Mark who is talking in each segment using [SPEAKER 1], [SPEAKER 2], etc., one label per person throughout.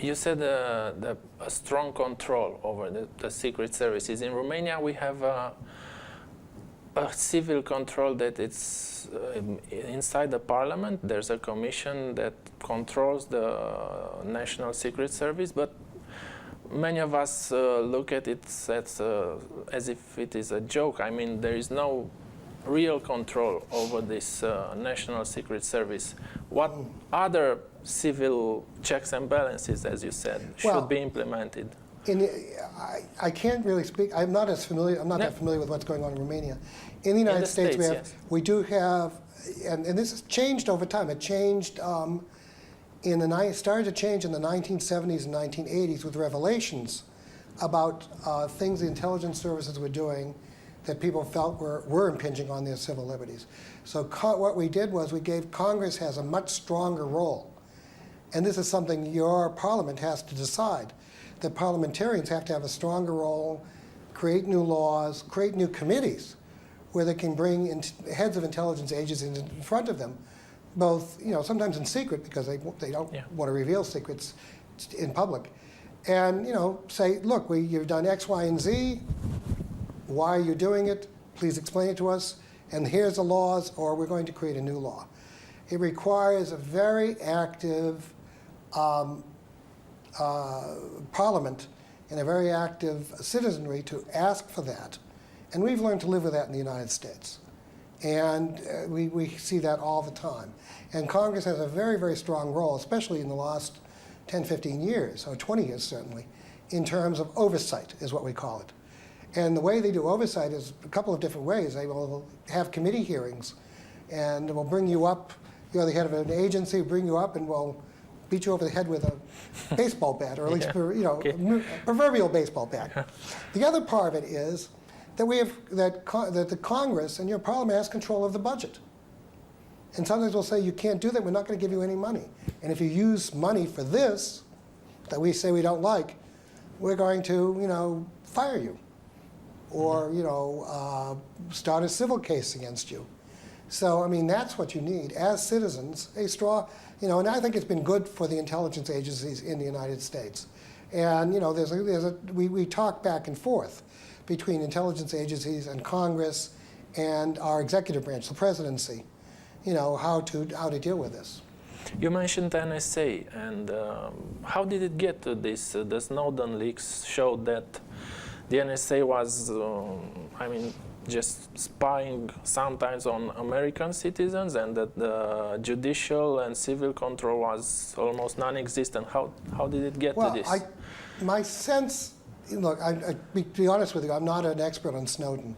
[SPEAKER 1] You said a strong control over the secret services. In Romania, we have a civil control that it's inside the parliament. There's a commission that controls the National Secret Service, but many of us look at it as if it is a joke. I mean, there is no real control over this National Secret Service. What other civil checks and balances, as you said, should be implemented?
[SPEAKER 2] I can't really speak. I'm not that familiar with what's going on in Romania. In the United States, we do have, and this has changed over time. It changed started to change in the 1970s and 1980s with revelations about things the intelligence services were doing that people felt were impinging on their civil liberties. So what we did was we gave Congress has a much stronger role. And this is something your parliament has to decide. The parliamentarians have to have a stronger role, create new laws, create new committees where they can bring heads of intelligence agencies in front of them, both, sometimes in secret because they don't want to reveal secrets in public, and say, look, you've done X, Y, and Z. Why are you doing it? Please explain it to us. And here's the laws, or we're going to create a new law. It requires a very active parliament and a very active citizenry to ask for that. And we've learned to live with that in the United States. And we see that all the time. And Congress has a very, very strong role, especially in the last 10, 15 years, or 20 years certainly, in terms of oversight, is what we call it. And the way they do oversight is a couple of different ways. They will have committee hearings, and will bring you up. You're the head of an agency, bring you up, and will beat you over the head with a baseball bat, or at least a proverbial baseball bat. The other part of it is that that the Congress and your Parliament has control of the budget. And sometimes we'll say, you can't do that, we're not going to give you any money. And if you use money for this, that we say we don't like, we're going to, fire you. Or, start a civil case against you. So, I mean, that's what you need. As citizens, a strong, and I think it's been good for the intelligence agencies in the United States. And, we talk back and forth between intelligence agencies and Congress and our executive branch, the presidency, how to deal with this.
[SPEAKER 1] You mentioned NSA, and how did it get to this? The Snowden leaks showed that the NSA was, just spying sometimes on American citizens, and that the judicial and civil control was almost non-existent. How did it get to this?
[SPEAKER 2] My sense, look, to be honest with you, I'm not an expert on Snowden.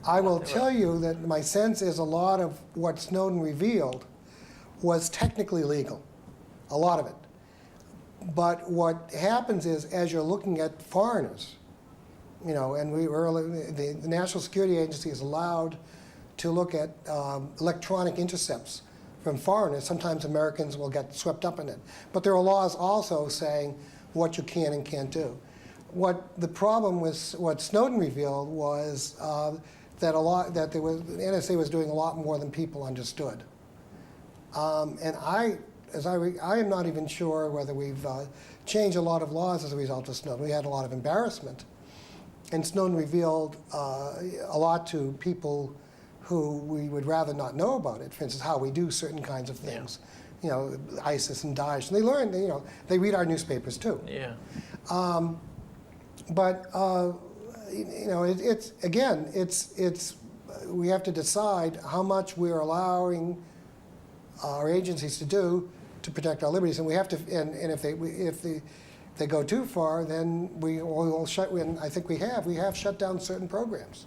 [SPEAKER 2] I will tell you that my sense is a lot of what Snowden revealed was technically legal, a lot of it. But what happens is, as you're looking at foreigners, and the National Security Agency is allowed to look at electronic intercepts from foreigners. Sometimes Americans will get swept up in it. But there are laws also saying what you can and can't do. What the problem with what Snowden revealed was that the NSA was doing a lot more than people understood. And I am not even sure whether we've changed a lot of laws as a result of Snowden. We had a lot of embarrassment. And Snowden revealed a lot to people who we would rather not know about it. For instance, how we do certain kinds of things. ISIS and Daesh. And they learn, they read our newspapers too.
[SPEAKER 1] Yeah.
[SPEAKER 2] It's we have to decide how much we're allowing our agencies to do to protect our liberties, and we have to. And if they go too far, then we will shut. And I think we have shut down certain programs,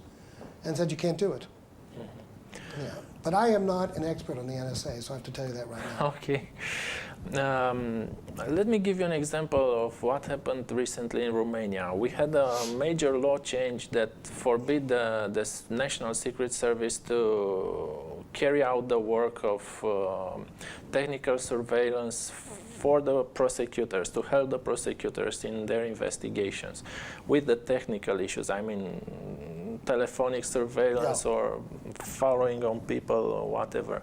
[SPEAKER 2] and said you can't do it. Mm-hmm. Yeah. But I am not an expert on the NSA, so I have to tell you that right now.
[SPEAKER 1] Okay. Let me give you an example of what happened recently in Romania. We had a major law change that forbid the National Secret Service to carry out the work of technical surveillance for the prosecutors, to help the prosecutors in their investigations with the technical issues. I mean, telephonic surveillance or following on people or whatever.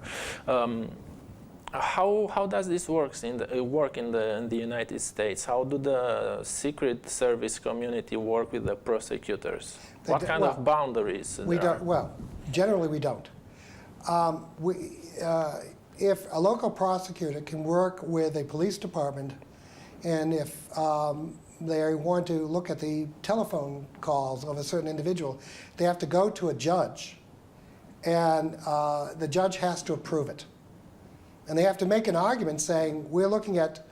[SPEAKER 1] How does this work in the United States? How do the Secret Service community work with the prosecutors? What kind of boundaries
[SPEAKER 2] We
[SPEAKER 1] there are?
[SPEAKER 2] don't. Well, generally we don't. If a local prosecutor can work with a police department, and if they want to look at the telephone calls of a certain individual, they have to go to a judge, and the judge has to approve it. And they have to make an argument saying, we're looking at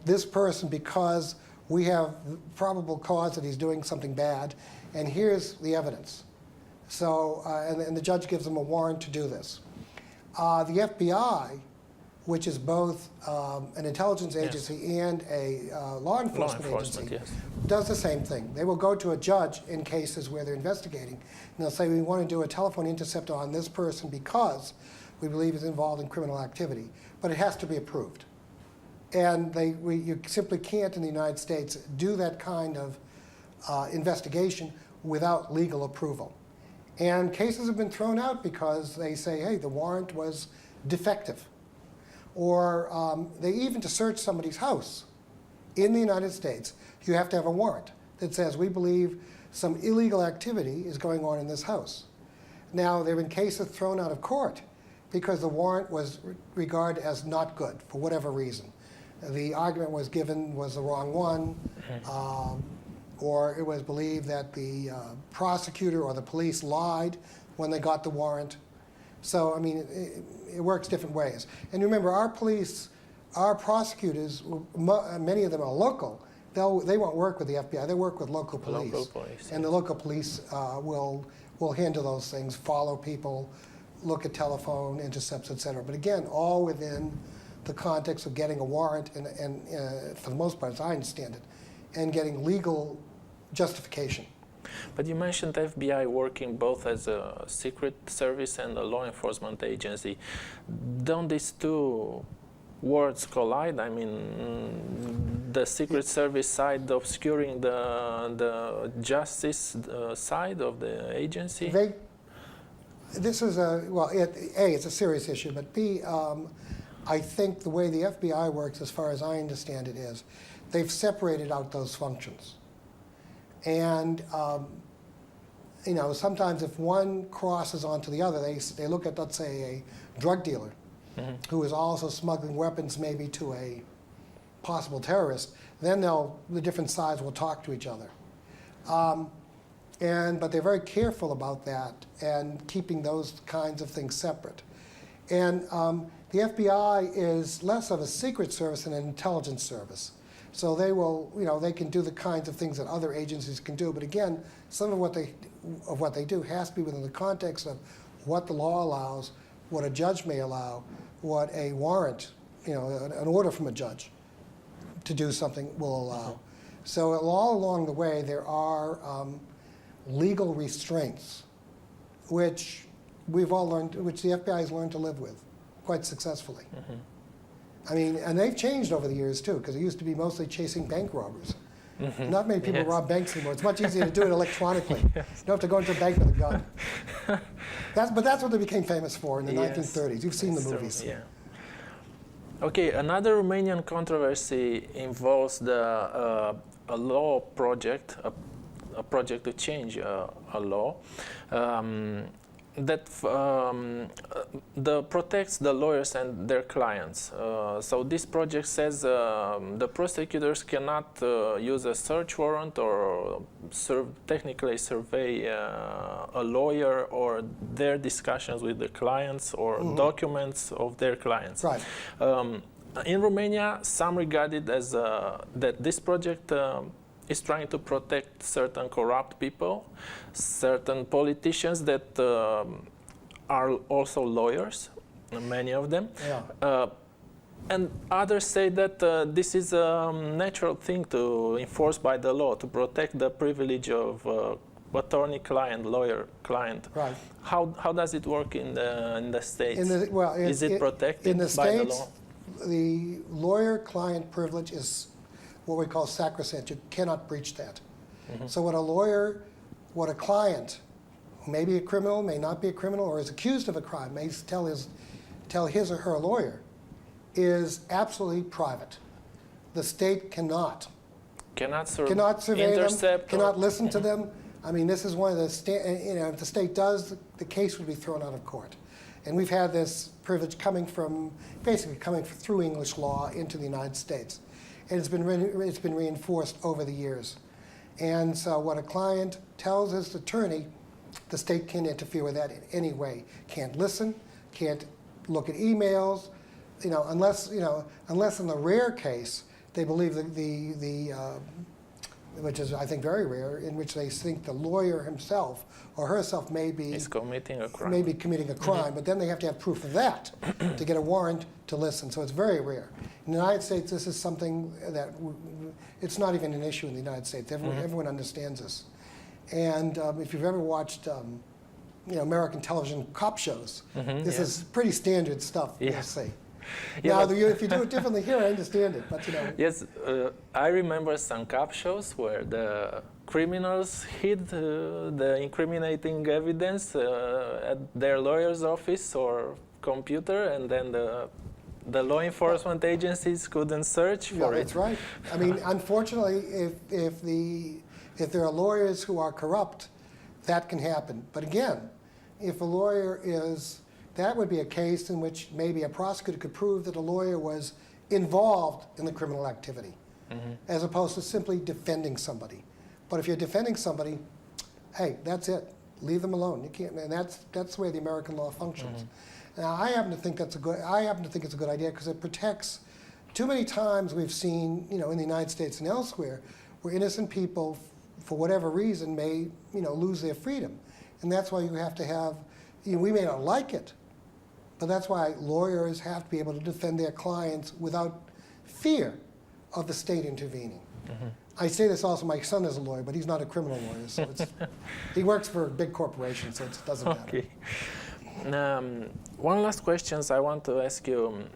[SPEAKER 2] this person because we have probable cause that he's doing something bad, and here's the evidence. So, and the judge gives them a warrant to do this. The FBI, which is both an intelligence agency and a law enforcement agency,
[SPEAKER 1] yes.
[SPEAKER 2] does the same thing. They will go to a judge in cases where they're investigating, and they'll say, we want to do a telephone intercept on this person because we believe is involved in criminal activity, but it has to be approved. And you simply can't in the United States do that kind of investigation without legal approval. And cases have been thrown out because they say, hey, the warrant was defective. Or they even to search somebody's house in the United States, you have to have a warrant that says, we believe some illegal activity is going on in this house. Now, there have been cases thrown out of court because the warrant was regarded as not good for whatever reason. The argument was given was the wrong one, or it was believed that the prosecutor or the police lied when they got the warrant. So, I mean, it works different ways. And remember, our police, our prosecutors, many of them are local. They won't work with the FBI. They work with local police. And the local police will handle those things, follow people, look at telephone intercepts, et cetera. But again, all within the context of getting a warrant, and for the most part, as I understand it, and getting legal justification.
[SPEAKER 1] But you mentioned FBI working both as a secret service and a law enforcement agency. Don't these two words collide? I mean, the secret service side obscuring the justice side of the agency?
[SPEAKER 2] This is it's a serious issue, but B, I think the way the FBI works, as far as I understand it, is they've separated out those functions. And, sometimes if one crosses onto the other, they look at, let's say, a drug dealer who is also smuggling weapons maybe to a possible terrorist, then the different sides will talk to each other. But they're very careful about that and keeping those kinds of things separate. And the FBI is less of a secret service than an intelligence service. So they will, they can do the kinds of things that other agencies can do. But again, some of what they do has to be within the context of what the law allows, what a judge may allow, what a warrant, an order from a judge to do something will allow. So all along the way, there are legal restraints, which we've all learned, which the FBI has learned to live with quite successfully. I mean, and they've changed over the years too, because it used to be mostly chasing bank robbers. Not many people rob banks anymore. It's much easier to do it electronically. You don't have to go into a bank with a gun. But that's what they became famous for in the 1930s. You've seen the movies.
[SPEAKER 1] True, yeah. Okay, another Romanian controversy involves a law project, a project to change a law that protects the lawyers and their clients. So this project says the prosecutors cannot use a search warrant or technically survey a lawyer or their discussions with the clients or documents of their clients.
[SPEAKER 2] Right.
[SPEAKER 1] In Romania, some regard it as that this project is trying to protect certain corrupt people, certain politicians that are also lawyers, many of them.
[SPEAKER 2] Yeah.
[SPEAKER 1] And others say that this is a natural thing to enforce by the law, to protect the privilege of attorney-client, lawyer-client.
[SPEAKER 2] Right.
[SPEAKER 1] How does it work in the States? Is it protected
[SPEAKER 2] in the
[SPEAKER 1] by
[SPEAKER 2] States,
[SPEAKER 1] the law?
[SPEAKER 2] The lawyer-client privilege is what we call sacrosanct. You cannot breach that. So what a client, who may be a criminal, may not be a criminal, or is accused of a crime, may tell his tell his or her lawyer is absolutely private. The state cannot survey them, cannot listen to them. I mean, this is one of the, if the state does, the case would be thrown out of court. And we've had this privilege basically coming through English law into the United States. And it's been reinforced over the years. And so what a client tells his attorney, the state can't interfere with that in any way. Can't listen, can't look at emails, unless in the rare case they believe which is I think very rare, in which they think the lawyer himself or herself may be
[SPEAKER 1] committing a crime.
[SPEAKER 2] Maybe committing a crime, but then they have to have proof of that to get a warrant to listen. So it's very rare. In the United States, this is something that it's not even an issue in the United States. Everyone understands this. And if you've ever watched American television cop shows, this is pretty standard stuff, you'll see.
[SPEAKER 1] Yeah,
[SPEAKER 2] now, if you do it differently here, I understand it, but
[SPEAKER 1] Yes, I remember some cop shows where the criminals hid the incriminating evidence at their lawyer's office or computer, and then the law enforcement agencies couldn't search for it.
[SPEAKER 2] That's right. I mean, unfortunately, if there are lawyers who are corrupt, that can happen. But again, if a lawyer that would be a case in which maybe a prosecutor could prove that a lawyer was involved in the criminal activity, as opposed to simply defending somebody. But if you're defending somebody, hey, that's it. Leave them alone. You can't, and that's the way the American law functions. Now, I happen to think it's a good idea because it protects. Too many times we've seen, in the United States and elsewhere, where innocent people, for whatever reason, may, lose their freedom, and that's why you have to have. We may not like it, but that's why lawyers have to be able to defend their clients without fear of the state intervening. I say this also, my son is a lawyer, but he's not a criminal lawyer, so he works for a big corporation, so it doesn't matter.
[SPEAKER 1] Okay. One last question I want to ask you.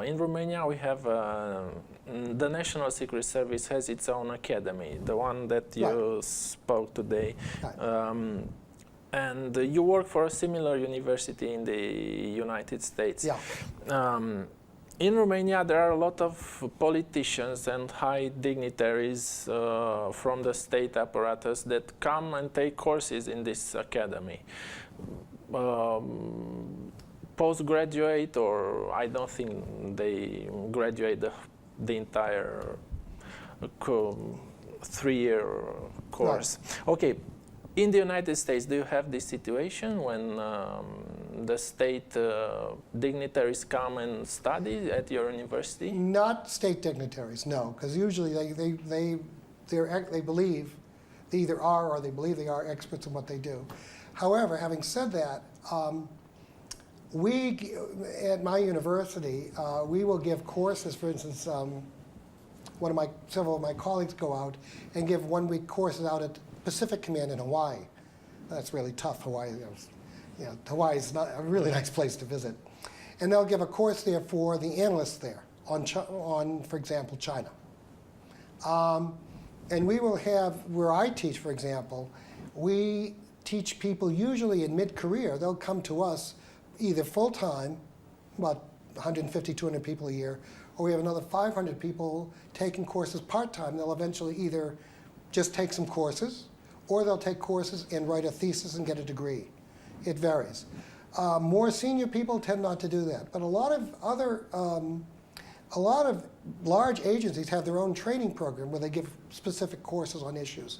[SPEAKER 1] In Romania, we have the National Secret Service has its own academy, the one that you spoke today.
[SPEAKER 2] Right.
[SPEAKER 1] And you work for a similar university in the United States.
[SPEAKER 2] Yeah.
[SPEAKER 1] In Romania, there are a lot of politicians and high dignitaries from the state apparatus that come and take courses in this academy. Postgraduate, or I don't think they graduate the entire 3-year course. Right. Okay. In the United States, do you have this situation when the state dignitaries come and study at your university?
[SPEAKER 2] Not state dignitaries, no, because usually they believe they either are or they believe they are experts in what they do. However, having said that, we at my university we will give courses. For instance, several of my colleagues go out and give 1-week courses out at Pacific Command in Hawaii. That's really tough. Hawaii is not a really nice place to visit. And they'll give a course there for the analysts there on for example, China. And we will have, where I teach, for example, we teach people usually in mid-career. They'll come to us either full-time, about 150, 200 people a year, or we have another 500 people taking courses part-time. They'll eventually either just take some courses, or they'll take courses and write a thesis and get a degree. It varies. More senior people tend not to do that, but a lot of large agencies have their own training program where they give specific courses on issues.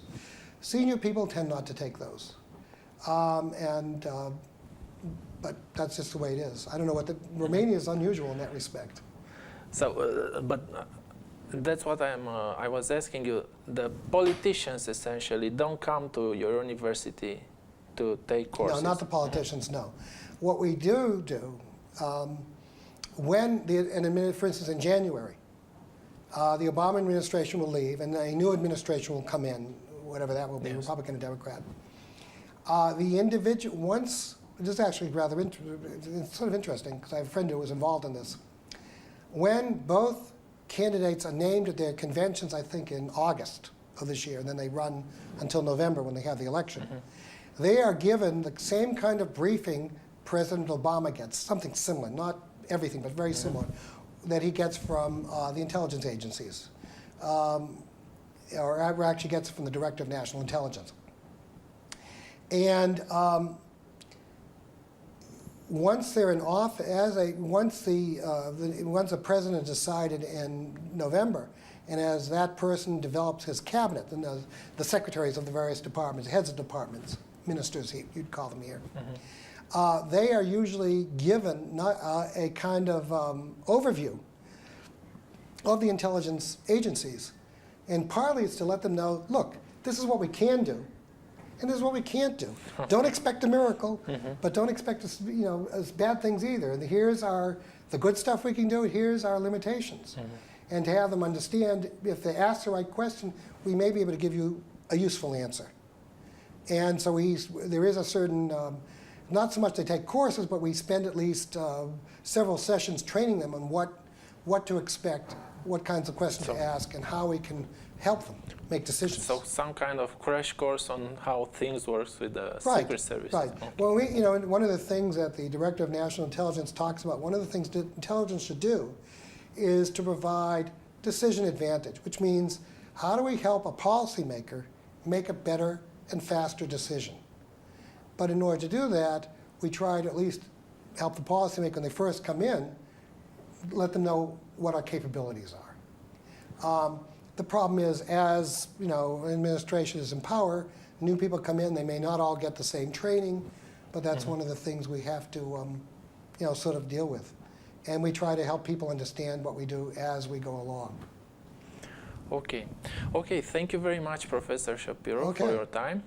[SPEAKER 2] Senior people tend not to take those, but that's just the way it is. I don't know Romania is unusual in that respect.
[SPEAKER 1] So, that's what I was asking you. The politicians essentially don't come to your university to take courses.
[SPEAKER 2] No, not the politicians, no. What we do, for instance, in January, the Obama administration will leave and a new administration will come in, whatever that will be, yes. Republican or Democrat. The individual, this is actually it's sort of interesting because I have a friend who was involved in this. When both candidates are named at their conventions, I think in August of this year, and then they run until November when they have the election. They are given the same kind of briefing President Obama gets, something similar, not everything, but very similar, that he gets from the intelligence agencies, or actually gets from the Director of National Intelligence. And once they're in office, once the president decided in November, and as that person develops his cabinet, and the secretaries of the various departments, heads of departments, ministers, you'd call them here, they are usually given a kind of overview of the intelligence agencies. And partly it's to let them know, look, this is what we can do, and this is what we can't do. Don't expect a miracle, but don't expect as bad things either. And here's the good stuff we can do, here's our limitations. And to have them understand, if they ask the right question, we may be able to give you a useful answer. And so there is a certain, not so much they take courses, but we spend at least several sessions training them on what to expect, what kinds of questions to ask, and how we can help them make decisions.
[SPEAKER 1] So some kind of crash course on how things work with the Secret Service.
[SPEAKER 2] Right.
[SPEAKER 1] Okay.
[SPEAKER 2] Well, one of the things that the Director of National Intelligence talks about, one of the things that intelligence should do is to provide decision advantage, which means how do we help a policymaker make a better and faster decision? But in order to do that, we try to at least help the policymaker when they first come in, let them know what our capabilities are. The problem is, as administration is in power, new people come in, they may not all get the same training, but that's one of the things we have to sort of deal with. And we try to help people understand what we do as we go along.
[SPEAKER 1] Okay. Thank you very much, Professor Shapiro, for your time.